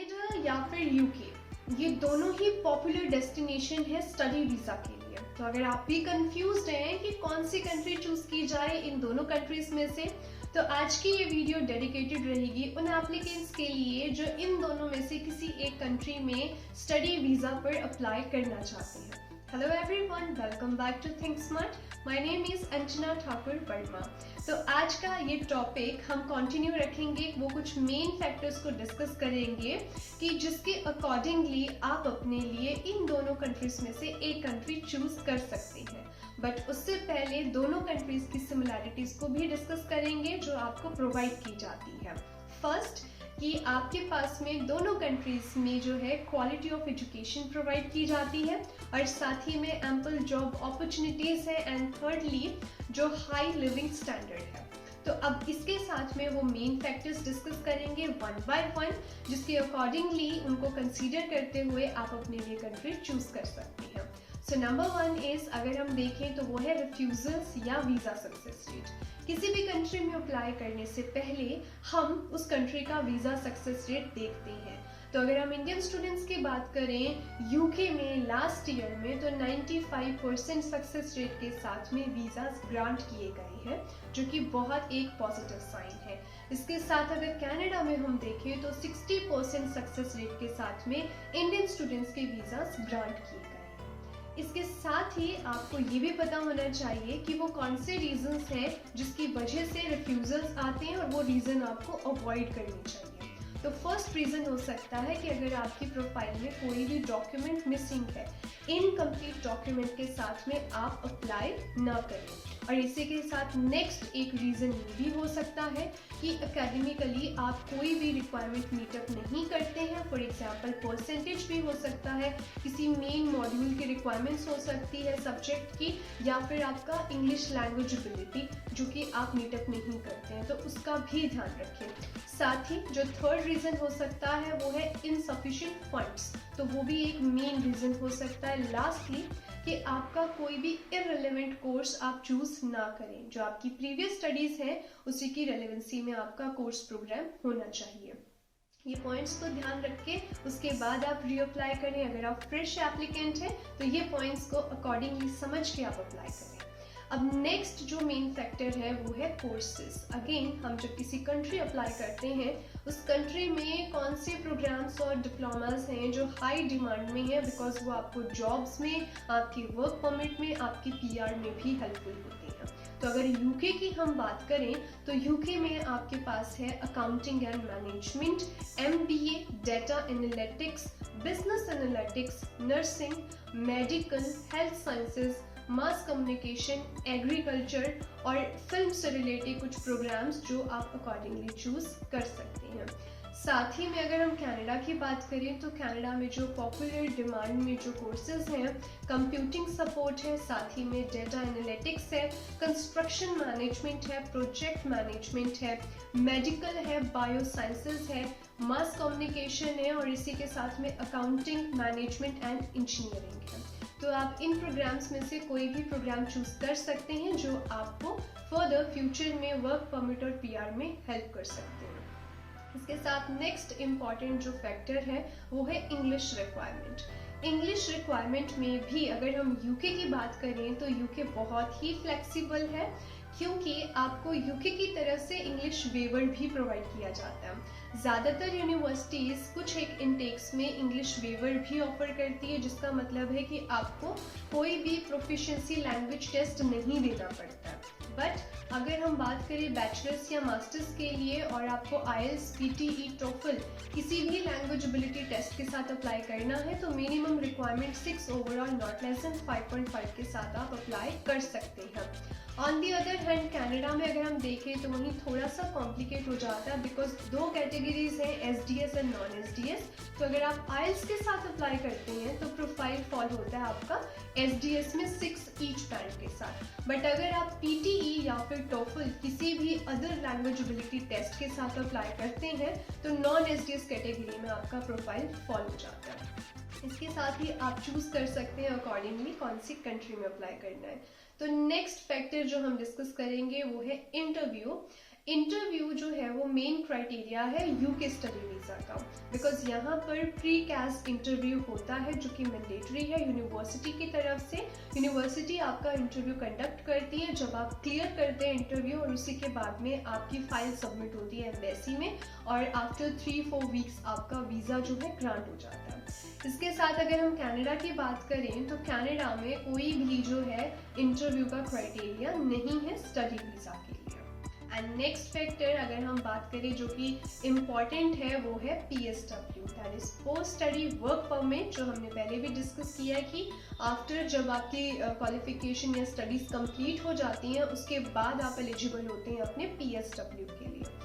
Canada या फिर UK, ये दोनों ही पॉपुलर डेस्टिनेशन है स्टडी वीजा के लिए। तो अगर आप भी कंफ्यूज्ड हैं कि कौन सी कंट्री चूज की जाए इन दोनों कंट्रीज में से, तो आज की ये वीडियो डेडिकेटेड रहेगी उन एप्लीकेंट्स के लिए जो इन दोनों में से किसी एक कंट्री में स्टडी वीजा पर अप्लाई करना चाहते हैं। Hello everyone, welcome back to Think Smart. My name is Anjana Thakur Verma. तो आज का ये टॉपिक हम कंटिन्यू रखेंगे, वो कुछ मेन फैक्टर्स को डिस्कस करेंगे कि जिसके अकॉर्डिंगली आप अपने लिए इन दोनों कंट्रीज में से एक कंट्री चूज कर सकते हैं। बट उससे पहले दोनों कंट्रीज की सिमिलैरिटीज को भी डिस्कस करेंगे जो आपको प्रोवाइड की जाती है। फर्स्ट, कि आपके पास में दोनों कंट्रीज में जो है क्वालिटी ऑफ एजुकेशन प्रोवाइड की जाती है और साथ ही में एम्पल जॉब अपॉर्चुनिटीज है, एंड थर्डली जो हाई लिविंग स्टैंडर्ड है। तो अब इसके साथ में वो मेन फैक्टर्स डिस्कस करेंगे वन बाय वन, जिसके अकॉर्डिंगली उनको कंसीडर करते हुए आप अपने लिए कंट्री चूज कर सकते हैं। सो नंबर वन इज, अगर हम देखें तो वो है रिफ्यूजल्स या वीजा सक्सेस रेट। किसी भी कंट्री में अप्लाई करने से पहले हम उस कंट्री का वीजा सक्सेस रेट देखते हैं। तो अगर हम इंडियन स्टूडेंट्स की बात करें, यूके में लास्ट ईयर में तो 95% सक्सेस रेट के साथ में वीजा ग्रांट किए गए हैं, जो कि बहुत एक पॉजिटिव साइन है। इसके साथ अगर कनाडा में हम देखें तो 60% सक्सेस रेट के साथ में इंडियन स्टूडेंट्स के वीजा ग्रांट किए गए। इसके साथ ही आपको ये भी पता होना चाहिए कि वो कौन से रीजंस हैं जिसकी वजह से रिफ्यूजल्स आते हैं और वो रीजन आपको अवॉइड करनी चाहिए। तो फर्स्ट रीजन हो सकता है कि अगर आपकी प्रोफाइल में कोई भी डॉक्यूमेंट मिसिंग है, इनकम्प्लीट डॉक्यूमेंट के साथ में आप अप्लाई ना करें। और इसी के साथ नेक्स्ट एक रीजन ये भी हो सकता है कि एकेडमिकली आप कोई भी रिक्वायरमेंट मीटअप नहीं करते हैं। फॉर एग्जांपल परसेंटेज भी हो सकता है, किसी मेन मॉड्यूल की रिक्वायरमेंट्स हो सकती है सब्जेक्ट की, या फिर आपका इंग्लिश लैंग्वेज एबिलिटी जो कि आप मीटअप नहीं करते हैं, तो उसका भी ध्यान रखें। साथ ही जो थर्ड रीजन हो सकता है वो है इनसफिशिएंट फंड्स, तो वो भी एक मेन रीजन हो सकता है। लास्टली कि आपका कोई भी इररिलेवेंट कोर्स आप चूज ना करें, जो आपकी प्रीवियस स्टडीज है उसी की रेलेवेंसी में आपका कोर्स प्रोग्राम होना चाहिए। ये पॉइंट्स को ध्यान रख के उसके बाद आप रीअप्लाई करें। अगर आप फ्रेश एप्लीकेंट हैं तो ये पॉइंट्स को अकॉर्डिंगली समझ के आप अप्लाई करें। अब नेक्स्ट जो मेन फैक्टर है वो है कोर्सेज। अगेन, हम जब किसी कंट्री अप्लाई करते हैं उस कंट्री में कौन से प्रोग्राम्स और डिप्लोमास हैं जो हाई डिमांड में है, बिकॉज वो आपको जॉब्स में, आपकी वर्क परमिट में, आपकी पीआर में भी हेल्पफुल होती हैं। तो अगर यूके की हम बात करें तो यूके में आपके पास है accounting and management, MBA, data analytics, business analytics, nursing, medical, health sciences, mass communication, agriculture और फिल्म से रिलेटेड कुछ प्रोग्राम्स जो आप अकॉर्डिंगली चूज कर सकते हैं। साथ ही में अगर हम कनाडा की बात करें तो कनाडा में जो पॉपुलर डिमांड में जो कोर्सेज हैं, कंप्यूटिंग सपोर्ट है, साथ ही में डेटा एनालिटिक्स है, कंस्ट्रक्शन मैनेजमेंट है, प्रोजेक्ट मैनेजमेंट है, मेडिकल है, बायो साइंसेज है, मास कम्युनिकेशन है और इसी के साथ में अकाउंटिंग, मैनेजमेंट एंड इंजीनियरिंग है। तो आप इन प्रोग्राम्स में से कोई भी प्रोग्राम चूज कर सकते हैं जो आपको फर्दर फ्यूचर में वर्क परमिट और पीआर में हेल्प कर सकते हैं। इसके साथ नेक्स्ट इम्पॉर्टेंट जो फैक्टर है वो है इंग्लिश रिक्वायरमेंट। इंग्लिश रिक्वायरमेंट में भी अगर हम यूके की बात करें तो यूके बहुत ही फ्लेक्सिबल है, क्योंकि आपको यूके की तरफ से इंग्लिश वेवर भी प्रोवाइड किया जाता है। ज़्यादातर यूनिवर्सिटीज़ कुछ एक इनटेक्स में इंग्लिश वेवर भी ऑफर करती है, जिसका मतलब है कि आपको कोई भी प्रोफिशिएंसी लैंग्वेज टेस्ट नहीं देना पड़ता। बट अगर हम बात करें बैचलर्स या मास्टर्स के लिए और आपको आईएलटीएस, पीटीई, टोफल किसी भी लैंग्वेज एबिलिटी टेस्ट के साथ अप्लाई करना है तो minimum requirement 6 overall not less than 5.5 के साथ आप अप्लाई कर सकते हैं। On the other hand Canada में अगर हम देखें तो वहीं थोड़ा सा कॉम्प्लिकेट हो जाता है, बिकॉज दो कैटेगरीज हैं, एसडीएस एंड नॉन एसडीएस। तो अगर आप आईएलटीएस के साथ अप्लाई करते हैं तो प्रोफाइल फॉल होता है आपका एसडीएस में 6 ईच बैंड के साथ। बट अगर आप पीटीई या फिर टोफल किसी भी अदर लैंग्वेज एबिलिटी टेस्ट के साथ अप्लाई करते हैं तो नॉन एसडीएस कैटेगरी में आपका प्रोफाइल फॉल हो जाता है। इसके साथ ही आप चूज कर सकते हैं अकॉर्डिंगली कौन सी कंट्री में अप्लाई करना है। तो नेक्स्ट फैक्टर जो हम डिस्कस करेंगे वो है इंटरव्यू। इंटरव्यू जो है वो मेन क्राइटेरिया है यूके स्टडी वीज़ा का, बिकॉज यहाँ पर प्री कैस्ट इंटरव्यू होता है जो कि मैंडेटरी है यूनिवर्सिटी की तरफ से। यूनिवर्सिटी आपका इंटरव्यू कंडक्ट करती है, जब आप क्लियर करते हैं इंटरव्यू और उसी के बाद में आपकी फाइल सबमिट होती है एम्बेसी में, और आफ्टर 3-4 वीक्स आपका वीज़ा जो है ग्रांट हो जाता है। इसके साथ अगर हम कनाडा की बात करें तो कनाडा में कोई भी जो है इंटरव्यू का क्राइटेरिया नहीं है स्टडी वीज़ा के लिए। एंड नेक्स्ट फैक्टर अगर हम बात करें जो कि इम्पॉर्टेंट है वो है PSW, that is post study work permit, जो हमने पहले भी डिस्कस किया है कि आफ्टर जब आपकी क्वालिफिकेशन या स्टडीज कंप्लीट हो जाती हैं उसके बाद आप एलिजिबल होते हैं अपने PSW के लिए।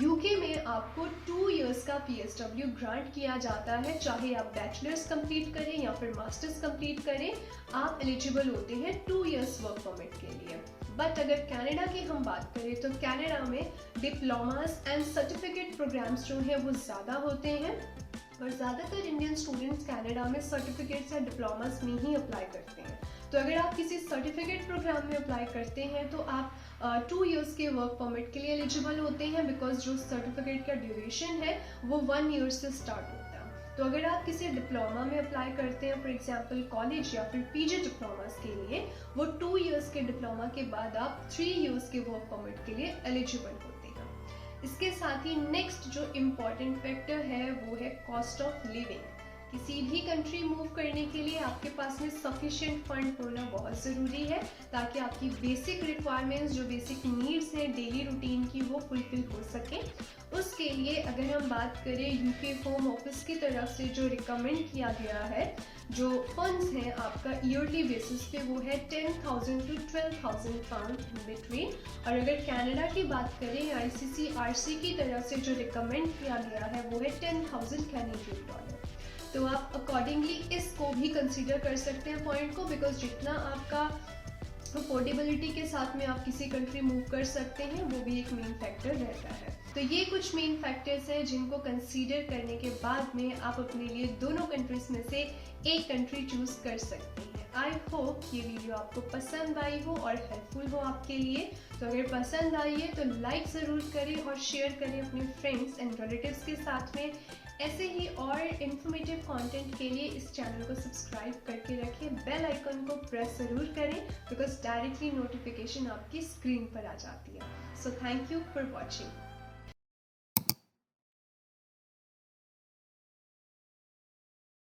यूके में आपको 2 इयर्स का PSW ग्रांट किया जाता है, चाहे आप बैचलर्स कंप्लीट करें या फिर मास्टर्स कंप्लीट करें, आप एलिजिबल होते हैं 2 इयर्स वर्क परमिट के लिए। बट अगर कनाडा की हम बात करें तो कनाडा में डिप्लोमास एंड सर्टिफिकेट प्रोग्राम्स जो हैं वो ज़्यादा होते हैं, और ज़्यादातर इंडियन स्टूडेंट्स कनाडा में सर्टिफिकेट्स या डिप्लोमास में ही अप्लाई करते हैं। तो अगर आप किसी सर्टिफिकेट प्रोग्राम में अप्लाई करते हैं तो आप 2 इयर्स के वर्क परमिट के लिए एलिजिबल होते हैं, बिकॉज जो सर्टिफिकेट का ड्यूरेशन है वो 1 ईयर से स्टार्ट होता है। तो अगर आप किसी डिप्लोमा में अप्लाई करते हैं, फॉर एग्जांपल कॉलेज या फिर PG डिप्लोमास के लिए, वो 2 इयर्स के डिप्लोमा के बाद आप 3 इयर्स के वर्क परमिट के लिए एलिजिबल होते हैं। इसके साथ ही नेक्स्ट जो इम्पॉर्टेंट फैक्टर है वो है कॉस्ट ऑफ लिविंग। किसी भी कंट्री मूव करने के लिए आपके पास में सफिशिएंट फंड होना बहुत ज़रूरी है, ताकि आपकी बेसिक रिक्वायरमेंट्स जो बेसिक नीड्स हैं डेली रूटीन की वो फुलफिल हो सके। उसके लिए अगर हम बात करें यूके होम ऑफिस की तरफ से जो रिकमेंड किया गया है, जो फंड्स हैं आपका ईयरली बेसिस पे वो है 10,000 to 12,000 पाउंड इन बिटवीन। और अगर कनाडा की बात करें ICCRC की तरफ से जो रिकमेंड किया गया है वो है 10,000 कैनेडियन डॉलर। तो आप अकॉर्डिंगली इसको भी कंसीडर कर सकते हैं पॉइंट को, बिकॉज जितना आपका अफोर्डेबिलिटी के साथ में आप किसी कंट्री मूव कर सकते हैं वो भी एक मेन फैक्टर रहता है। तो ये कुछ मेन फैक्टर्स हैं जिनको कंसीडर करने के बाद में आप अपने लिए दोनों कंट्रीज में से एक कंट्री चूज कर सकते हैं। आई होप ये वीडियो आपको पसंद आई हो और हेल्पफुल हो आपके लिए। तो अगर पसंद आई है तो लाइक ज़रूर करें और शेयर करें अपने फ्रेंड्स एंड रिलेटिव्स के साथ में। ऐसे ही और इन्फॉर्मेटिव कंटेंट के लिए इस चैनल को सब्सक्राइब करके रखें, बेल आइकन को प्रेस ज़रूर करें, बिकॉज डायरेक्टली नोटिफिकेशन आपकी स्क्रीन पर आ जाती है। So thank you for watching.